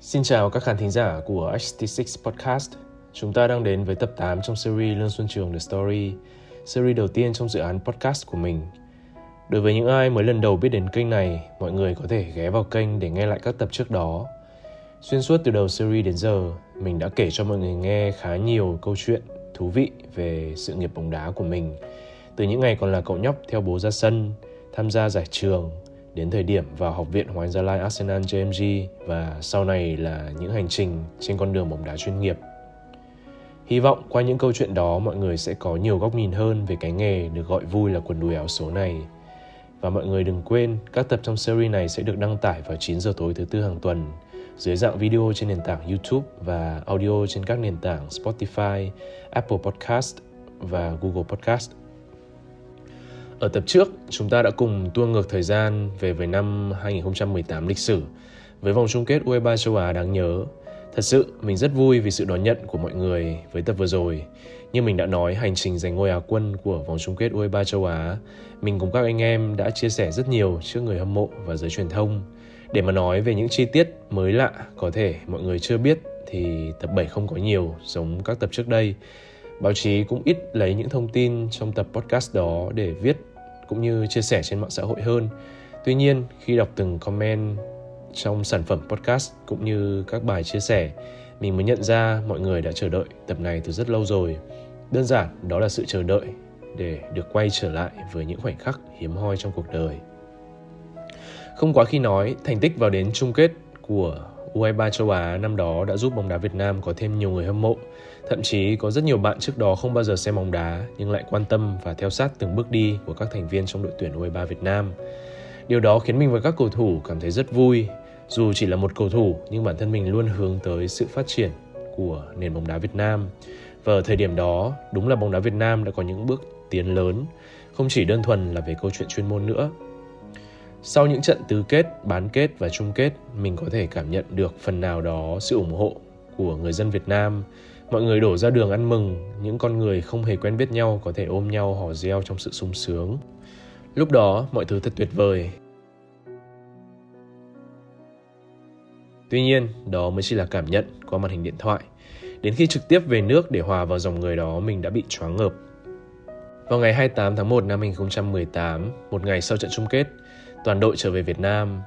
Xin chào các khán thính giả của HT6 Podcast. Chúng ta đang đến với tập 8 trong series Lương Xuân Trường The Story, series đầu tiên trong dự án podcast của mình. Đối với những ai mới lần đầu biết đến kênh này, mọi người có thể ghé vào kênh để nghe lại các tập trước đó. Xuyên suốt từ đầu series đến giờ, mình đã kể cho mọi người nghe khá nhiều câu chuyện thú vị về sự nghiệp bóng đá của mình. Từ những ngày còn là cậu nhóc theo bố ra sân, tham gia giải trường, đến thời điểm vào Học viện Hoàng Anh Gia Lai Arsenal JMG và sau này là những hành trình trên con đường bóng đá chuyên nghiệp. Hy vọng qua những câu chuyện đó mọi người sẽ có nhiều góc nhìn hơn về cái nghề được gọi vui là quần đùi áo số này. Và mọi người đừng quên, các tập trong series này sẽ được đăng tải vào 9 giờ tối thứ Tư hàng tuần dưới dạng video trên nền tảng YouTube và audio trên các nền tảng Spotify, Apple Podcast và Google Podcast. Ở tập trước, chúng ta đã cùng tua ngược thời gian về với năm 2018 lịch sử, với vòng chung kết U23 châu Á đáng nhớ. Thật sự, mình rất vui vì sự đón nhận của mọi người với tập vừa rồi. Như mình đã nói, hành trình giành ngôi Á quân của vòng chung kết U23 châu Á, mình cùng các anh em đã chia sẻ rất nhiều trước người hâm mộ và giới truyền thông. Để mà nói về những chi tiết mới lạ có thể mọi người chưa biết thì tập 7 không có nhiều giống các tập trước đây. Báo chí cũng ít lấy những thông tin trong tập podcast đó để viết cũng như chia sẻ trên mạng xã hội hơn. Tuy nhiên, khi đọc từng comment trong sản phẩm podcast cũng như các bài chia sẻ, mình mới nhận ra mọi người đã chờ đợi tập này từ rất lâu rồi. Đơn giản đó là sự chờ đợi để được quay trở lại với những khoảnh khắc hiếm hoi trong cuộc đời. Không quá khi nói, thành tích vào đến chung kết của U23 châu Á năm đó đã giúp bóng đá Việt Nam có thêm nhiều người hâm mộ. Thậm chí có rất nhiều bạn trước đó không bao giờ xem bóng đá nhưng lại quan tâm và theo sát từng bước đi của các thành viên trong đội tuyển U23 Việt Nam. Điều đó khiến mình và các cầu thủ cảm thấy rất vui. Dù chỉ là một cầu thủ nhưng bản thân mình luôn hướng tới sự phát triển của nền bóng đá Việt Nam. Và ở thời điểm đó, đúng là bóng đá Việt Nam đã có những bước tiến lớn, không chỉ đơn thuần là về câu chuyện chuyên môn nữa. Sau những trận tứ kết, bán kết và chung kết, mình có thể cảm nhận được phần nào đó sự ủng hộ của người dân Việt Nam. Mọi người đổ ra đường ăn mừng, những con người không hề quen biết nhau có thể ôm nhau hò reo trong sự sung sướng. Lúc đó, mọi thứ thật tuyệt vời. Tuy nhiên, đó mới chỉ là cảm nhận qua màn hình điện thoại. Đến khi trực tiếp về nước để hòa vào dòng người đó, mình đã bị choáng ngợp. Vào ngày 28 tháng 1 năm 2018, một ngày sau trận chung kết, toàn đội trở về Việt Nam.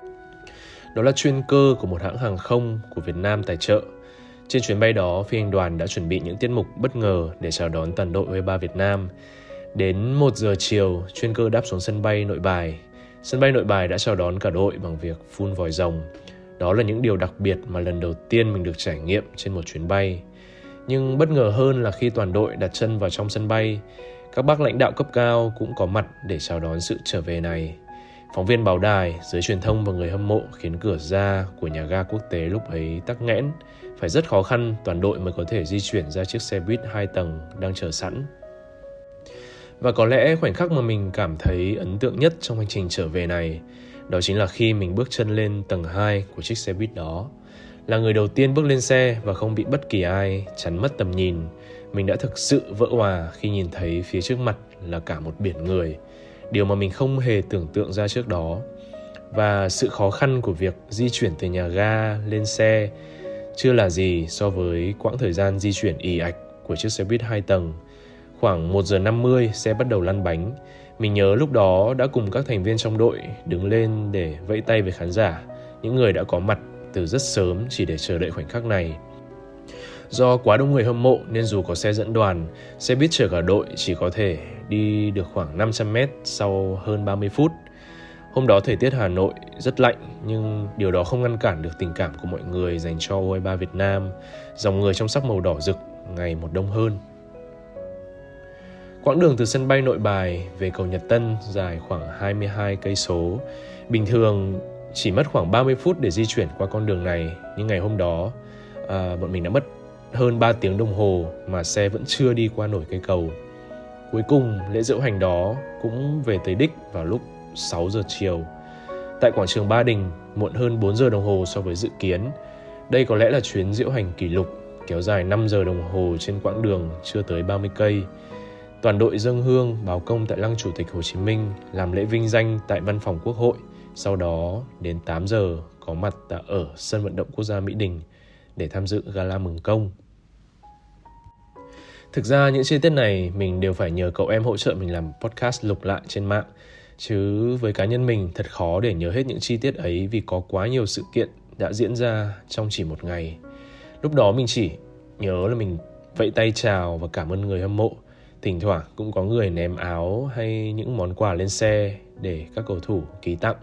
Đó là chuyên cơ của một hãng hàng không của Việt Nam tài trợ. Trên chuyến bay đó, phi hành đoàn đã chuẩn bị những tiết mục bất ngờ để chào đón toàn đội U23 Việt Nam. Đến 1 giờ chiều, chuyên cơ đáp xuống sân bay Nội Bài. Sân bay Nội Bài đã chào đón cả đội bằng việc phun vòi rồng. Đó là những điều đặc biệt mà lần đầu tiên mình được trải nghiệm trên một chuyến bay. Nhưng bất ngờ hơn là khi toàn đội đặt chân vào trong sân bay, các bác lãnh đạo cấp cao cũng có mặt để chào đón sự trở về này. Phóng viên báo đài, giới truyền thông và người hâm mộ khiến cửa ra của nhà ga quốc tế lúc ấy tắc nghẽn. Phải rất khó khăn toàn đội mới có thể di chuyển ra chiếc xe buýt 2 tầng đang chờ sẵn. Và có lẽ khoảnh khắc mà mình cảm thấy ấn tượng nhất trong hành trình trở về này, đó chính là khi mình bước chân lên tầng 2 của chiếc xe buýt đó. Là người đầu tiên bước lên xe và không bị bất kỳ ai chắn mất tầm nhìn, mình đã thực sự vỡ òa khi nhìn thấy phía trước mặt là cả một biển người. Điều mà mình không hề tưởng tượng ra trước đó. Và sự khó khăn của việc di chuyển từ nhà ga lên xe chưa là gì so với quãng thời gian di chuyển ì ạch của chiếc xe buýt 2 tầng. Khoảng 1 giờ 50 xe bắt đầu lăn bánh. Mình nhớ lúc đó đã cùng các thành viên trong đội đứng lên để vẫy tay với khán giả, những người đã có mặt từ rất sớm chỉ để chờ đợi khoảnh khắc này. Do quá đông người hâm mộ nên dù có xe dẫn đoàn, xe buýt chở cả đội chỉ có thể đi được khoảng 500 mét sau hơn 30 phút. Hôm đó thời tiết Hà Nội rất lạnh nhưng điều đó không ngăn cản được tình cảm của mọi người dành cho U23 Việt Nam. Dòng người trong sắc màu đỏ rực ngày một đông hơn. Quãng đường từ sân bay Nội Bài về cầu Nhật Tân dài khoảng 22 cây số. Bình thường chỉ mất khoảng 30 phút để di chuyển qua con đường này, nhưng ngày hôm đó bọn mình đã mất hơn 3 tiếng đồng hồ mà xe vẫn chưa đi qua nổi cây cầu. Cuối cùng, lễ diễu hành đó cũng về tới đích vào lúc 6 giờ chiều. Tại quảng trường Ba Đình, muộn hơn 4 giờ đồng hồ so với dự kiến. Đây có lẽ là chuyến diễu hành kỷ lục, kéo dài 5 giờ đồng hồ trên quãng đường chưa tới 30 cây. Toàn đội dâng hương báo công tại Lăng Chủ tịch Hồ Chí Minh, làm lễ vinh danh tại Văn phòng Quốc hội. Sau đó, đến 8 giờ có mặt ở sân vận động quốc gia Mỹ Đình để tham dự gala mừng công. Thực ra những chi tiết này mình đều phải nhờ cậu em hỗ trợ mình làm podcast lục lại trên mạng. Chứ với cá nhân mình thật khó để nhớ hết những chi tiết ấy vì có quá nhiều sự kiện đã diễn ra trong chỉ một ngày. Lúc đó mình chỉ nhớ là mình vẫy tay chào và cảm ơn người hâm mộ. Thỉnh thoảng cũng có người ném áo hay những món quà lên xe để các cầu thủ ký tặng.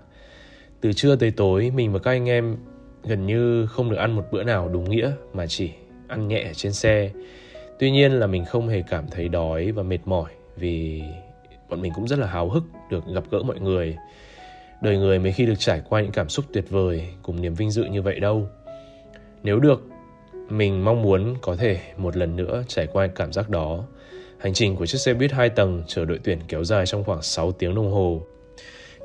Từ trưa tới tối mình và các anh em gần như không được ăn một bữa nào đúng nghĩa mà chỉ ăn nhẹ ở trên xe. Tuy nhiên là mình không hề cảm thấy đói và mệt mỏi vì bọn mình cũng rất là háo hức được gặp gỡ mọi người. Đời người mấy khi được trải qua những cảm xúc tuyệt vời cùng niềm vinh dự như vậy đâu. Nếu được, mình mong muốn có thể một lần nữa trải qua cảm giác đó. Hành trình của chiếc xe buýt 2 tầng chở đội tuyển kéo dài trong khoảng 6 tiếng đồng hồ.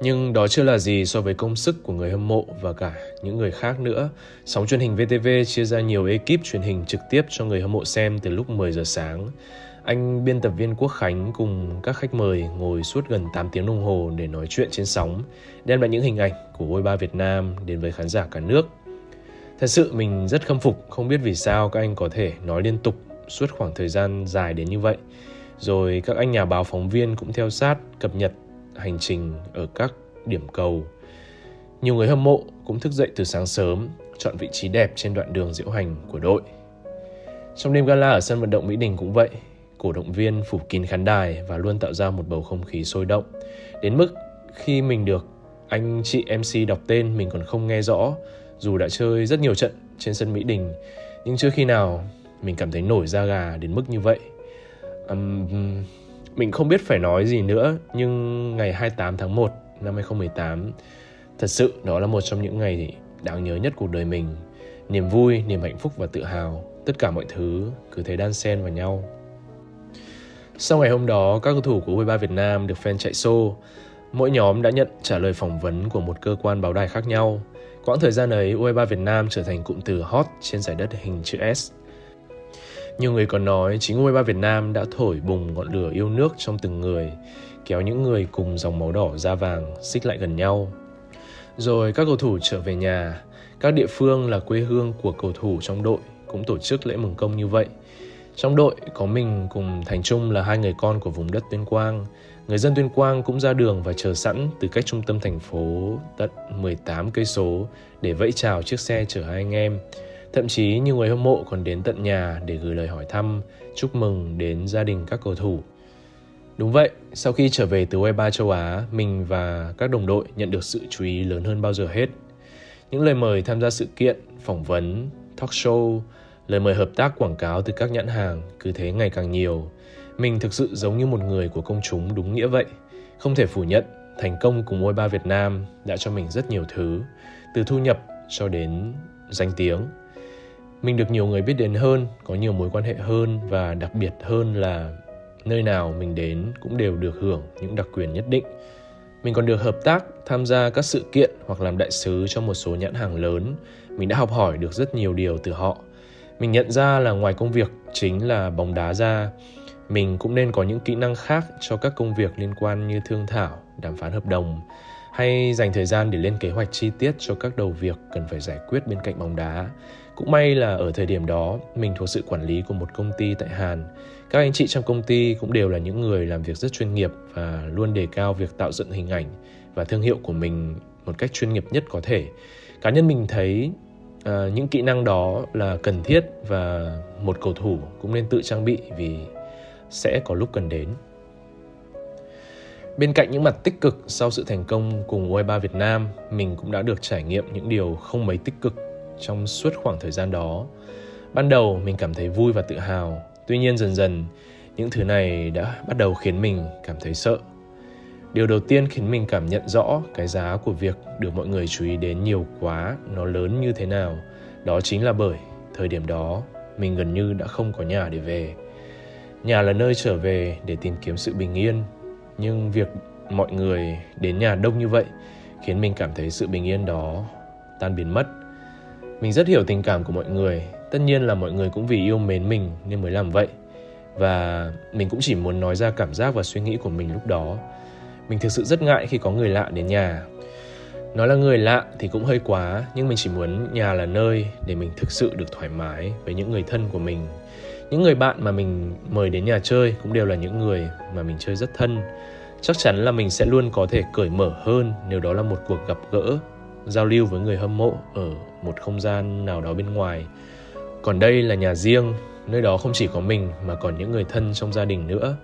Nhưng đó chưa là gì so với công sức của người hâm mộ và cả những người khác nữa. Sóng truyền hình VTV chia ra nhiều ekip truyền hình trực tiếp cho người hâm mộ xem từ lúc 10 giờ sáng. Anh biên tập viên Quốc Khánh cùng các khách mời ngồi suốt gần 8 tiếng đồng hồ để nói chuyện trên sóng, đem lại những hình ảnh của U23 Việt Nam đến với khán giả cả nước. Thật sự mình rất khâm phục, không biết vì sao các anh có thể nói liên tục suốt khoảng thời gian dài đến như vậy. Rồi các anh nhà báo phóng viên cũng theo sát, cập nhật hành trình ở các điểm cầu. Nhiều người hâm mộ cũng thức dậy từ sáng sớm, chọn vị trí đẹp trên đoạn đường diễu hành của đội. Trong đêm gala ở sân vận động Mỹ Đình cũng vậy, cổ động viên phủ kín khán đài và luôn tạo ra một bầu không khí sôi động. Đến mức khi mình được anh chị MC đọc tên mình còn không nghe rõ, dù đã chơi rất nhiều trận trên sân Mỹ Đình, nhưng chưa khi nào mình cảm thấy nổi da gà đến mức như vậy. Mình không biết phải nói gì nữa, nhưng ngày 28 tháng 1 năm 2018, thật sự đó là một trong những ngày đáng nhớ nhất cuộc đời mình. Niềm vui, niềm hạnh phúc và tự hào, tất cả mọi thứ cứ thế đan xen vào nhau. Sau ngày hôm đó, các cầu thủ của U23 Việt Nam được fan chạy xô. Mỗi nhóm đã nhận trả lời phỏng vấn của một cơ quan báo đài khác nhau. Quãng thời gian ấy, U23 Việt Nam trở thành cụm từ hot trên giải đất hình chữ S. Nhiều người còn nói chính U23 Việt Nam đã thổi bùng ngọn lửa yêu nước trong từng người, kéo những người cùng dòng máu đỏ da vàng xích lại gần nhau. Rồi các cầu thủ trở về nhà, các địa phương là quê hương của cầu thủ trong đội cũng tổ chức lễ mừng công như vậy. Trong đội có mình cùng Thành Trung là 2 người con của vùng đất Tuyên Quang. Người dân Tuyên Quang cũng ra đường và chờ sẵn từ cách trung tâm thành phố tận 18 cây số để vẫy chào chiếc xe chở hai anh em. Thậm chí nhiều người hâm mộ còn đến tận nhà để gửi lời hỏi thăm, chúc mừng đến gia đình các cầu thủ. Đúng vậy, sau khi trở về từ U23 châu Á, mình và các đồng đội nhận được sự chú ý lớn hơn bao giờ hết. Những lời mời tham gia sự kiện, phỏng vấn, talk show, lời mời hợp tác quảng cáo từ các nhãn hàng cứ thế ngày càng nhiều. Mình thực sự giống như một người của công chúng đúng nghĩa vậy. Không thể phủ nhận, thành công cùng U23 Việt Nam đã cho mình rất nhiều thứ, từ thu nhập cho đến danh tiếng. Mình được nhiều người biết đến hơn, có nhiều mối quan hệ hơn và đặc biệt hơn là nơi nào mình đến cũng đều được hưởng những đặc quyền nhất định. Mình còn được hợp tác, tham gia các sự kiện hoặc làm đại sứ cho một số nhãn hàng lớn. Mình đã học hỏi được rất nhiều điều từ họ. Mình nhận ra là ngoài công việc chính là bóng đá ra, mình cũng nên có những kỹ năng khác cho các công việc liên quan như thương thảo, đàm phán hợp đồng, hay dành thời gian để lên kế hoạch chi tiết cho các đầu việc cần phải giải quyết bên cạnh bóng đá. Cũng may là ở thời điểm đó, mình thuộc sự quản lý của một công ty tại Hàn. Các anh chị trong công ty cũng đều là những người làm việc rất chuyên nghiệp và luôn đề cao việc tạo dựng hình ảnh và thương hiệu của mình một cách chuyên nghiệp nhất có thể. Cá nhân mình thấy những kỹ năng đó là cần thiết và một cầu thủ cũng nên tự trang bị vì sẽ có lúc cần đến. Bên cạnh những mặt tích cực sau sự thành công cùng U23 Việt Nam, mình cũng đã được trải nghiệm những điều không mấy tích cực trong suốt khoảng thời gian đó. Ban đầu mình cảm thấy vui và tự hào, tuy nhiên dần dần những thứ này đã bắt đầu khiến mình cảm thấy sợ. Điều đầu tiên khiến mình cảm nhận rõ cái giá của việc được mọi người chú ý đến nhiều quá nó lớn như thế nào. Đó chính là bởi thời điểm đó mình gần như đã không có nhà để về. Nhà là nơi trở về để tìm kiếm sự bình yên, nhưng việc mọi người đến nhà đông như vậy khiến mình cảm thấy sự bình yên đó tan biến mất. Mình rất hiểu tình cảm của mọi người, tất nhiên là mọi người cũng vì yêu mến mình nên mới làm vậy. Và mình cũng chỉ muốn nói ra cảm giác và suy nghĩ của mình lúc đó. Mình thực sự rất ngại khi có người lạ đến nhà. Nói là người lạ thì cũng hơi quá, nhưng mình chỉ muốn nhà là nơi để mình thực sự được thoải mái với những người thân của mình. Những người bạn mà mình mời đến nhà chơi cũng đều là những người mà mình chơi rất thân. Chắc chắn là mình sẽ luôn có thể cởi mở hơn nếu đó là một cuộc gặp gỡ, giao lưu với người hâm mộ ở một không gian nào đó bên ngoài. Còn đây là nhà riêng, nơi đó không chỉ có mình mà còn những người thân trong gia đình nữa.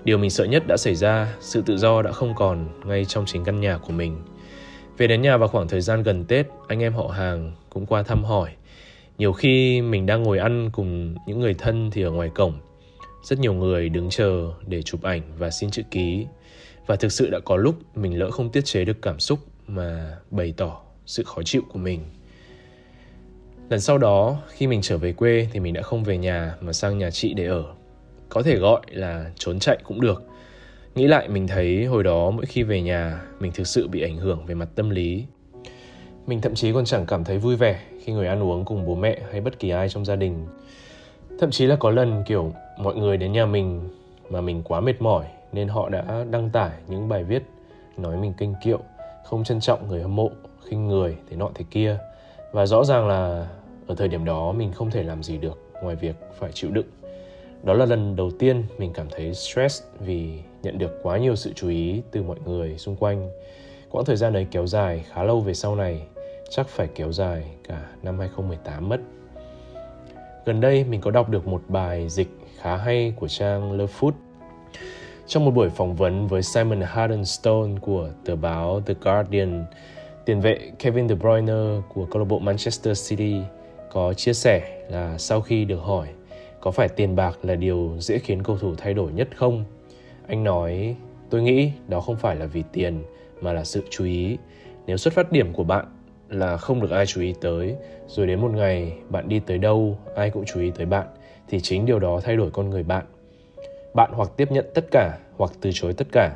Điều mình sợ nhất đã xảy ra, sự tự do đã không còn ngay trong chính căn nhà của mình. Về đến nhà vào khoảng thời gian gần Tết, anh em họ hàng cũng qua thăm hỏi. Nhiều khi mình đang ngồi ăn cùng những người thân thì ở ngoài cổng, rất nhiều người đứng chờ để chụp ảnh và xin chữ ký. Và thực sự đã có lúc mình lỡ không tiết chế được cảm xúc mà bày tỏ sự khó chịu của mình. Lần sau đó, khi mình trở về quê thì mình đã không về nhà mà sang nhà chị để ở. Có thể gọi là trốn chạy cũng được. Nghĩ lại mình thấy hồi đó mỗi khi về nhà mình thực sự bị ảnh hưởng về mặt tâm lý. Mình thậm chí còn chẳng cảm thấy vui vẻ khi ngồi ăn uống cùng bố mẹ hay bất kỳ ai trong gia đình. Thậm chí là có lần kiểu mọi người đến nhà mình mà mình quá mệt mỏi nên họ đã đăng tải những bài viết nói mình kênh kiệu, không trân trọng người hâm mộ, khinh người, thế nọ thế kia. Và rõ ràng là ở thời điểm đó mình không thể làm gì được ngoài việc phải chịu đựng. Đó là lần đầu tiên mình cảm thấy stress vì nhận được quá nhiều sự chú ý từ mọi người xung quanh. Quãng thời gian ấy kéo dài khá lâu về sau này, chắc phải kéo dài cả năm 2018 mất. Gần đây mình có đọc được một bài dịch khá hay của trang Love Food. Trong một buổi phỏng vấn với Simon Haddon-Stone của tờ báo The Guardian, tiền vệ Kevin De Bruyne của câu lạc bộ Manchester City có chia sẻ là sau khi được hỏi có phải tiền bạc là điều dễ khiến cầu thủ thay đổi nhất không? Anh nói, tôi nghĩ đó không phải là vì tiền mà là sự chú ý. Nếu xuất phát điểm của bạn là không được ai chú ý tới, rồi đến một ngày bạn đi tới đâu ai cũng chú ý tới bạn, thì chính điều đó thay đổi con người bạn. Bạn hoặc tiếp nhận tất cả hoặc từ chối tất cả.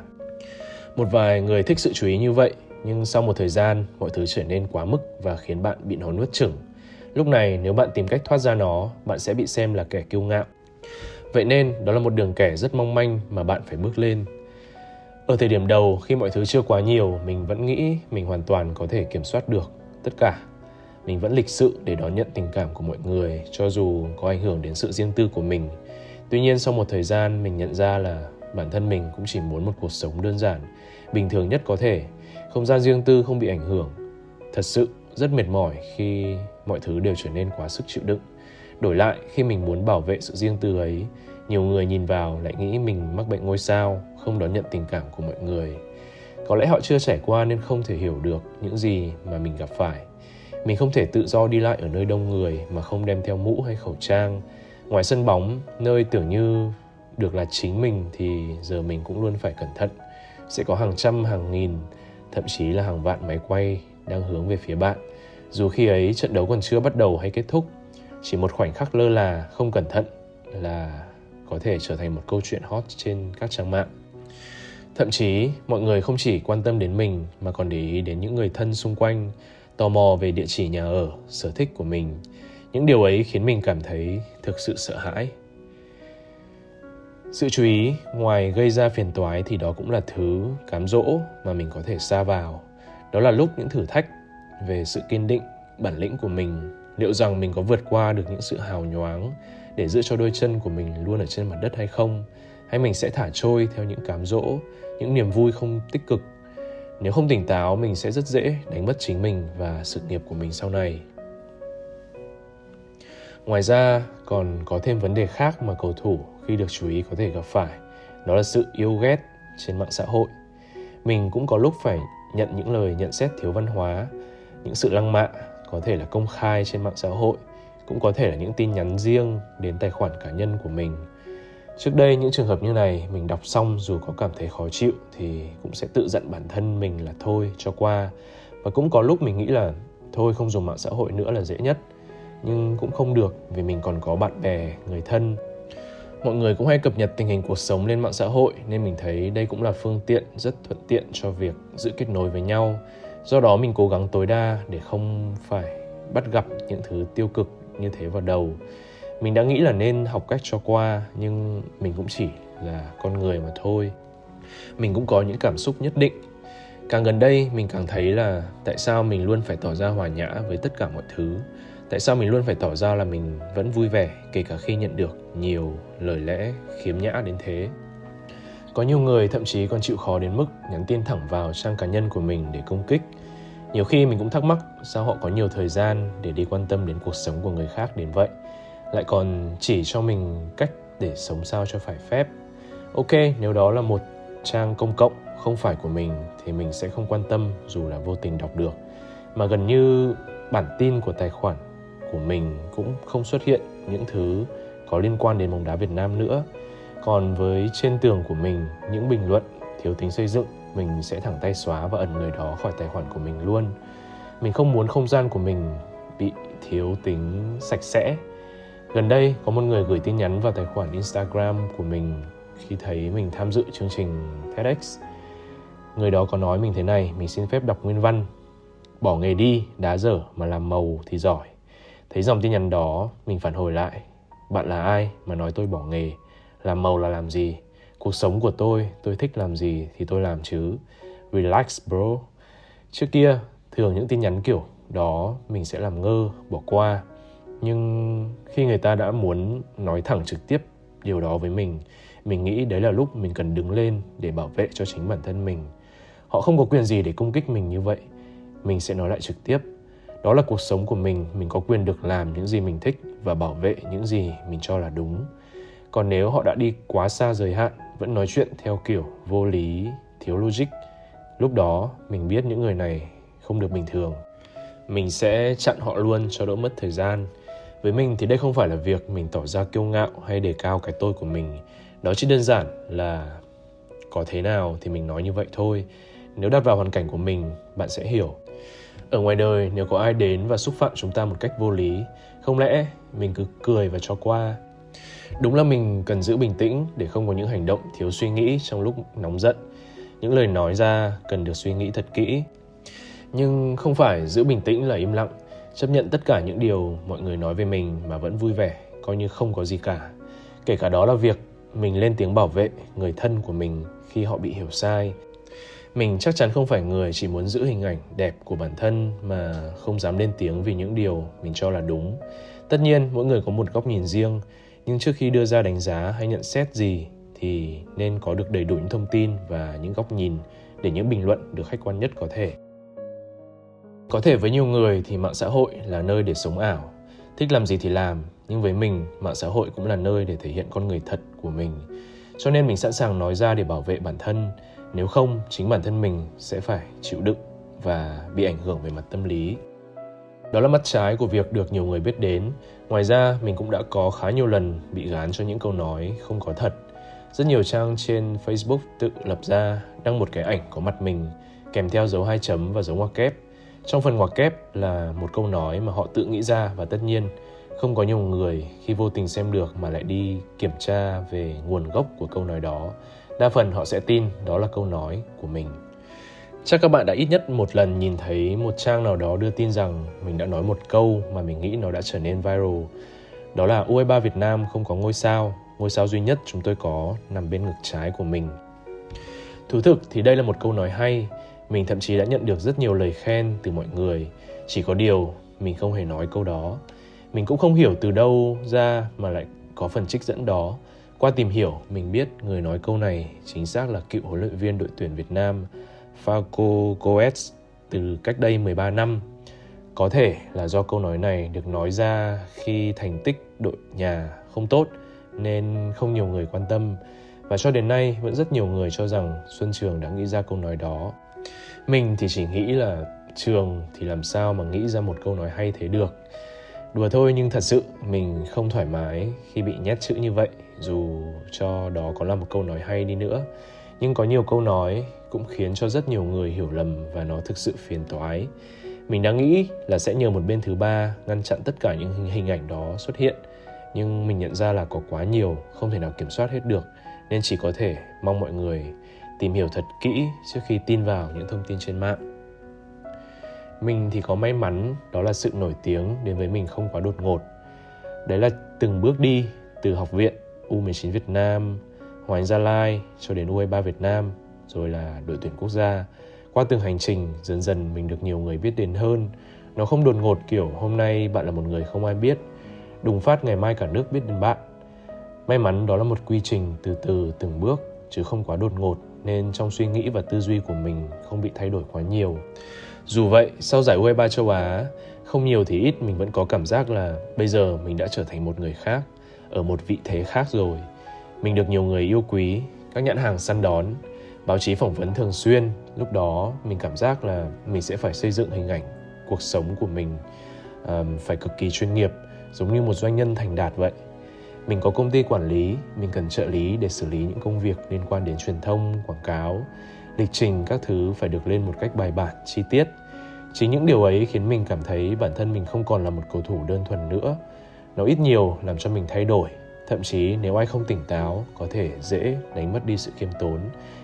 Một vài người thích sự chú ý như vậy, nhưng sau một thời gian mọi thứ trở nên quá mức và khiến bạn bị nó nuốt chửng. Lúc này nếu bạn tìm cách thoát ra nó, bạn sẽ bị xem là kẻ kiêu ngạo. Vậy nên đó là một đường kẻ rất mong manh mà bạn phải bước lên. Ở thời điểm đầu, khi mọi thứ chưa quá nhiều, mình vẫn nghĩ mình hoàn toàn có thể kiểm soát được tất cả. Mình vẫn lịch sự để đón nhận tình cảm của mọi người, cho dù có ảnh hưởng đến sự riêng tư của mình. Tuy nhiên sau một thời gian, mình nhận ra là bản thân mình cũng chỉ muốn một cuộc sống đơn giản, bình thường nhất có thể. Không gian riêng tư không bị ảnh hưởng. Thật sự rất mệt mỏi khi mọi thứ đều trở nên quá sức chịu đựng. Đổi lại, khi mình muốn bảo vệ sự riêng tư ấy, nhiều người nhìn vào lại nghĩ mình mắc bệnh ngôi sao, không đón nhận tình cảm của mọi người. Có lẽ họ chưa trải qua nên không thể hiểu được những gì mà mình gặp phải. Mình không thể tự do đi lại ở nơi đông người mà không đem theo mũ hay khẩu trang. Ngoài sân bóng, nơi tưởng như được là chính mình thì giờ mình cũng luôn phải cẩn thận. Sẽ có hàng trăm, hàng nghìn, thậm chí là hàng vạn máy quay đang hướng về phía bạn. Dù khi ấy trận đấu còn chưa bắt đầu hay kết thúc, chỉ một khoảnh khắc lơ là, không cẩn thận là có thể trở thành một câu chuyện hot trên các trang mạng. Thậm chí, mọi người không chỉ quan tâm đến mình mà còn để ý đến những người thân xung quanh, tò mò về địa chỉ nhà ở, sở thích của mình. Những điều ấy khiến mình cảm thấy thực sự sợ hãi. Sự chú ý, ngoài gây ra phiền toái thì đó cũng là thứ cám dỗ mà mình có thể sa vào. Đó là lúc những thử thách về sự kiên định, bản lĩnh của mình, liệu rằng mình có vượt qua được những sự hào nhoáng để giữ cho đôi chân của mình luôn ở trên mặt đất hay không? Hay mình sẽ thả trôi theo những cám dỗ, những niềm vui không tích cực? Nếu không tỉnh táo, mình sẽ rất dễ đánh mất chính mình và sự nghiệp của mình sau này. Ngoài ra, còn có thêm vấn đề khác mà cầu thủ khi được chú ý có thể gặp phải. Đó là sự yêu ghét trên mạng xã hội. Mình cũng có lúc phải nhận những lời nhận xét thiếu văn hóa, những sự lăng mạ có thể là công khai trên mạng xã hội, cũng có thể là những tin nhắn riêng đến tài khoản cá nhân của mình. Trước đây những trường hợp như này mình đọc xong dù có cảm thấy khó chịu thì cũng sẽ tự giận bản thân mình là thôi cho qua. Và cũng có lúc mình nghĩ là thôi không dùng mạng xã hội nữa là dễ nhất. Nhưng cũng không được vì mình còn có bạn bè, người thân. Mọi người cũng hay cập nhật tình hình cuộc sống lên mạng xã hội nên mình thấy đây cũng là phương tiện rất thuận tiện cho việc giữ kết nối với nhau. Do đó mình cố gắng tối đa để không phải bắt gặp những thứ tiêu cực như thế vào đầu. Mình đã nghĩ là nên học cách cho qua, nhưng mình cũng chỉ là con người mà thôi. Mình cũng có những cảm xúc nhất định. Càng gần đây mình càng thấy là tại sao mình luôn phải tỏ ra hòa nhã với tất cả mọi thứ. Tại sao mình luôn phải tỏ ra là mình vẫn vui vẻ kể cả khi nhận được nhiều lời lẽ khiếm nhã đến thế. Có nhiều người thậm chí còn chịu khó đến mức nhắn tin thẳng vào trang cá nhân của mình để công kích. Nhiều khi mình cũng thắc mắc sao họ có nhiều thời gian để đi quan tâm đến cuộc sống của người khác đến vậy, lại còn chỉ cho mình cách để sống sao cho phải phép. Ok, nếu đó là một trang công cộng không phải của mình thì mình sẽ không quan tâm dù là vô tình đọc được. Mà gần như bản tin của tài khoản của mình cũng không xuất hiện những thứ có liên quan đến bóng đá Việt Nam nữa. Còn với trên tường của mình, những bình luận thiếu tính xây dựng, mình sẽ thẳng tay xóa và ẩn người đó khỏi tài khoản của mình luôn. Mình không muốn không gian của mình bị thiếu tính sạch sẽ. Gần đây có một người gửi tin nhắn vào tài khoản Instagram của mình khi thấy mình tham dự chương trình TEDx. Người đó có nói mình thế này, mình xin phép đọc nguyên văn. Bỏ nghề đi, đá dở mà làm màu thì giỏi. Thấy dòng tin nhắn đó, mình phản hồi lại. Bạn là ai mà nói tôi bỏ nghề? Làm màu là làm gì? Cuộc sống của tôi thích làm gì thì tôi làm chứ. Relax bro. Trước kia, thường những tin nhắn kiểu đó mình sẽ làm ngơ, bỏ qua. Nhưng khi người ta đã muốn nói thẳng trực tiếp điều đó với mình nghĩ đấy là lúc mình cần đứng lên để bảo vệ cho chính bản thân mình. Họ không có quyền gì để công kích mình như vậy. Mình sẽ nói lại trực tiếp. Đó là cuộc sống của mình có quyền được làm những gì mình thích và bảo vệ những gì mình cho là đúng. Còn nếu họ đã đi quá xa giới hạn, vẫn nói chuyện theo kiểu vô lý, thiếu logic, lúc đó mình biết những người này không được bình thường. Mình sẽ chặn họ luôn cho đỡ mất thời gian. Với mình thì đây không phải là việc mình tỏ ra kiêu ngạo hay đề cao cái tôi của mình. Đó chỉ đơn giản là có thế nào thì mình nói như vậy thôi. Nếu đặt vào hoàn cảnh của mình, bạn sẽ hiểu. Ở ngoài đời, nếu có ai đến và xúc phạm chúng ta một cách vô lý, không lẽ mình cứ cười và cho qua? Đúng là mình cần giữ bình tĩnh để không có những hành động thiếu suy nghĩ trong lúc nóng giận. Những lời nói ra cần được suy nghĩ thật kỹ. Nhưng không phải giữ bình tĩnh là im lặng, chấp nhận tất cả những điều mọi người nói về mình mà vẫn vui vẻ, coi như không có gì cả. Kể cả đó là việc mình lên tiếng bảo vệ người thân của mình khi họ bị hiểu sai. Mình chắc chắn không phải người chỉ muốn giữ hình ảnh đẹp của bản thân mà không dám lên tiếng vì những điều mình cho là đúng. Tất nhiên, mỗi người có một góc nhìn riêng, nhưng trước khi đưa ra đánh giá hay nhận xét gì thì nên có được đầy đủ những thông tin và những góc nhìn để những bình luận được khách quan nhất có thể. Có thể với nhiều người thì mạng xã hội là nơi để sống ảo, thích làm gì thì làm, nhưng với mình, mạng xã hội cũng là nơi để thể hiện con người thật của mình. Cho nên mình sẵn sàng nói ra để bảo vệ bản thân, nếu không chính bản thân mình sẽ phải chịu đựng và bị ảnh hưởng về mặt tâm lý. Đó là mặt trái của việc được nhiều người biết đến. Ngoài ra, mình cũng đã có khá nhiều lần bị gán cho những câu nói không có thật. Rất nhiều trang trên Facebook tự lập ra đăng một cái ảnh có mặt mình, kèm theo dấu 2 chấm và dấu ngoặc kép. Trong phần ngoặc kép là một câu nói mà họ tự nghĩ ra và tất nhiên không có nhiều người khi vô tình xem được mà lại đi kiểm tra về nguồn gốc của câu nói đó. Đa phần họ sẽ tin đó là câu nói của mình. Chắc các bạn đã ít nhất một lần nhìn thấy một trang nào đó đưa tin rằng mình đã nói một câu mà mình nghĩ nó đã trở nên viral. Đó là U23 Việt Nam không có ngôi sao duy nhất chúng tôi có nằm bên ngực trái của mình. Thú thực thì đây là một câu nói hay, mình thậm chí đã nhận được rất nhiều lời khen từ mọi người. Chỉ có điều mình không hề nói câu đó. Mình cũng không hiểu từ đâu ra mà lại có phần trích dẫn đó. Qua tìm hiểu, mình biết người nói câu này chính xác là cựu huấn luyện viên đội tuyển Việt Nam Falco Goetz từ cách đây 13 năm. Có thể là do câu nói này được nói ra khi thành tích đội nhà không tốt nên không nhiều người quan tâm. Và cho đến nay vẫn rất nhiều người cho rằng Xuân Trường đã nghĩ ra câu nói đó. Mình thì chỉ nghĩ là Trường thì làm sao mà nghĩ ra một câu nói hay thế được. Đùa thôi, nhưng thật sự mình không thoải mái khi bị nhét chữ như vậy, dù cho đó có là một câu nói hay đi nữa. Nhưng có nhiều câu nói cũng khiến cho rất nhiều người hiểu lầm và nó thực sự phiền toái. Mình đã nghĩ là sẽ nhờ một bên thứ ba ngăn chặn tất cả những hình ảnh đó xuất hiện. Nhưng mình nhận ra là có quá nhiều, không thể nào kiểm soát hết được. Nên chỉ có thể mong mọi người tìm hiểu thật kỹ trước khi tin vào những thông tin trên mạng. Mình thì có may mắn, đó là sự nổi tiếng đến với mình không quá đột ngột. Đấy là từng bước đi từ học viện, U19 Việt Nam, Hoàng Anh Gia Lai cho đến U23 Việt Nam, rồi là đội tuyển quốc gia. Qua từng hành trình, dần dần mình được nhiều người biết đến hơn. Nó không đột ngột kiểu hôm nay bạn là một người không ai biết, đùng phát ngày mai cả nước biết đến bạn. May mắn đó là một quy trình từ từ từng bước, chứ không quá đột ngột, nên trong suy nghĩ và tư duy của mình không bị thay đổi quá nhiều. Dù vậy, sau giải U23 châu Á, không nhiều thì ít mình vẫn có cảm giác là bây giờ mình đã trở thành một người khác, ở một vị thế khác rồi. Mình được nhiều người yêu quý, các nhãn hàng săn đón, báo chí phỏng vấn thường xuyên. Lúc đó mình cảm giác là mình sẽ phải xây dựng hình ảnh cuộc sống của mình phải cực kỳ chuyên nghiệp, giống như một doanh nhân thành đạt vậy. Mình có công ty quản lý, mình cần trợ lý để xử lý những công việc liên quan đến truyền thông, quảng cáo, lịch trình các thứ phải được lên một cách bài bản, chi tiết. Chính những điều ấy khiến mình cảm thấy bản thân mình không còn là một cầu thủ đơn thuần nữa. Nó ít nhiều làm cho mình thay đổi. Thậm chí nếu ai không tỉnh táo, có thể dễ đánh mất đi sự khiêm tốn,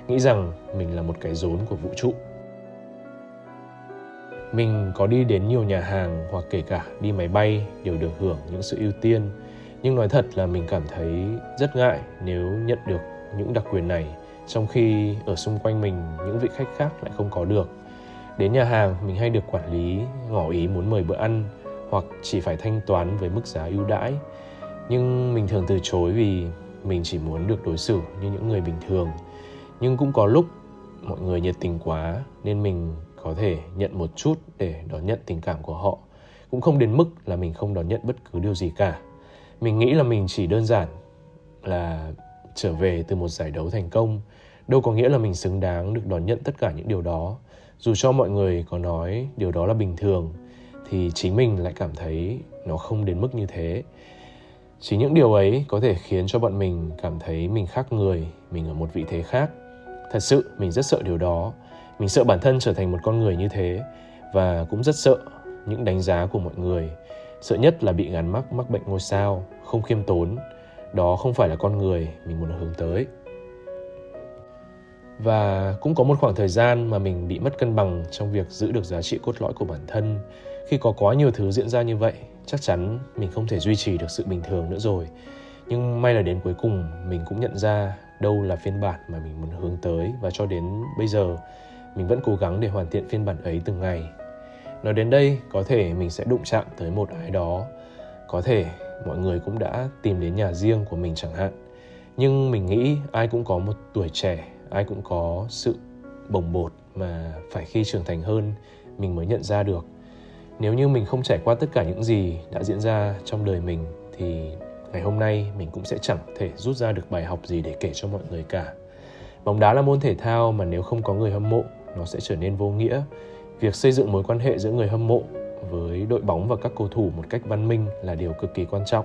nghĩ rằng mình là một cái rốn của vũ trụ. Mình có đi đến nhiều nhà hàng hoặc kể cả đi máy bay đều được hưởng những sự ưu tiên. Nhưng nói thật là mình cảm thấy rất ngại nếu nhận được những đặc quyền này, trong khi ở xung quanh mình những vị khách khác lại không có được. Đến nhà hàng mình hay được quản lý ngỏ ý muốn mời bữa ăn hoặc chỉ phải thanh toán với mức giá ưu đãi. Nhưng mình thường từ chối vì mình chỉ muốn được đối xử như những người bình thường. Nhưng cũng có lúc mọi người nhiệt tình quá nên mình có thể nhận một chút để đón nhận tình cảm của họ. Cũng không đến mức là mình không đón nhận bất cứ điều gì cả. Mình nghĩ là mình chỉ đơn giản là trở về từ một giải đấu thành công. Đâu có nghĩa là mình xứng đáng được đón nhận tất cả những điều đó. Dù cho mọi người có nói điều đó là bình thường, thì chính mình lại cảm thấy nó không đến mức như thế. Chính những điều ấy có thể khiến cho bọn mình cảm thấy mình khác người, mình ở một vị thế khác. Thật sự mình rất sợ điều đó. Mình sợ bản thân trở thành một con người như thế. Và cũng rất sợ những đánh giá của mọi người. Sợ nhất là bị gắn mắc bệnh ngôi sao, không khiêm tốn. Đó không phải là con người mình muốn hướng tới. Và cũng có một khoảng thời gian mà mình bị mất cân bằng trong việc giữ được giá trị cốt lõi của bản thân. Khi có quá nhiều thứ diễn ra như vậy, chắc chắn mình không thể duy trì được sự bình thường nữa rồi. Nhưng may là đến cuối cùng mình cũng nhận ra đâu là phiên bản mà mình muốn hướng tới. Và cho đến bây giờ, mình vẫn cố gắng để hoàn thiện phiên bản ấy từng ngày. Nói đến đây, có thể mình sẽ đụng chạm tới một ai đó. Có thể mọi người cũng đã tìm đến nhà riêng của mình chẳng hạn. Nhưng mình nghĩ ai cũng có một tuổi trẻ, ai cũng có sự bồng bột mà phải khi trưởng thành hơn mình mới nhận ra được. Nếu như mình không trải qua tất cả những gì đã diễn ra trong đời mình thì ngày hôm nay mình cũng sẽ chẳng thể rút ra được bài học gì để kể cho mọi người cả. Bóng đá là môn thể thao mà nếu không có người hâm mộ, nó sẽ trở nên vô nghĩa. Việc xây dựng mối quan hệ giữa người hâm mộ với đội bóng và các cầu thủ một cách văn minh là điều cực kỳ quan trọng.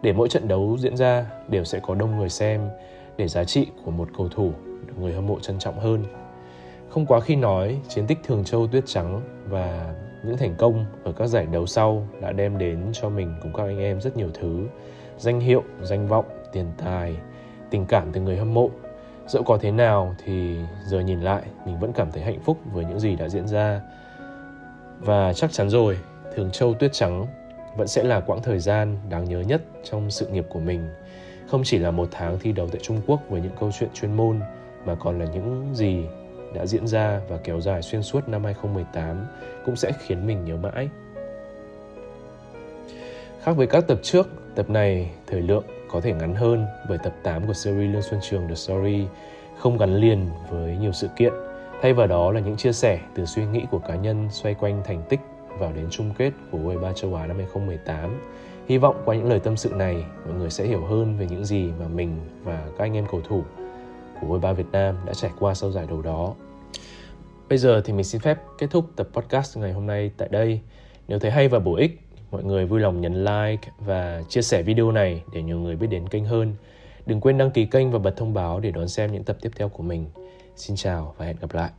Để mỗi trận đấu diễn ra đều sẽ có đông người xem, để giá trị của một cầu thủ được người hâm mộ trân trọng hơn. Không quá khi nói, chiến tích Thường Châu Tuyết Trắng và những thành công ở các giải đấu sau đã đem đến cho mình cùng các anh em rất nhiều thứ. Danh hiệu, danh vọng, tiền tài, tình cảm từ người hâm mộ. Dẫu có thế nào thì giờ nhìn lại mình vẫn cảm thấy hạnh phúc với những gì đã diễn ra. Và chắc chắn rồi, Thường Châu Tuyết Trắng vẫn sẽ là quãng thời gian đáng nhớ nhất trong sự nghiệp của mình. Không chỉ là một tháng thi đấu tại Trung Quốc với những câu chuyện chuyên môn, mà còn là những gì đã diễn ra và kéo dài xuyên suốt năm 2018 cũng sẽ khiến mình nhớ mãi. Khác với các tập trước, tập này thời lượng có thể ngắn hơn bởi tập 8 của series Lương Xuân Trường The Story không gắn liền với nhiều sự kiện. Thay vào đó là những chia sẻ từ suy nghĩ của cá nhân xoay quanh thành tích vào đến chung kết của U23 châu Á năm 2018. Hy vọng qua những lời tâm sự này, mọi người sẽ hiểu hơn về những gì mà mình và các anh em cầu thủ của U23 Việt Nam đã trải qua sau giải đấu đó. Bây giờ thì mình xin phép kết thúc tập podcast ngày hôm nay tại đây. Nếu thấy hay và bổ ích, mọi người vui lòng nhấn like và chia sẻ video này để nhiều người biết đến kênh hơn. Đừng quên đăng ký kênh và bật thông báo để đón xem những tập tiếp theo của mình. Xin chào và hẹn gặp lại.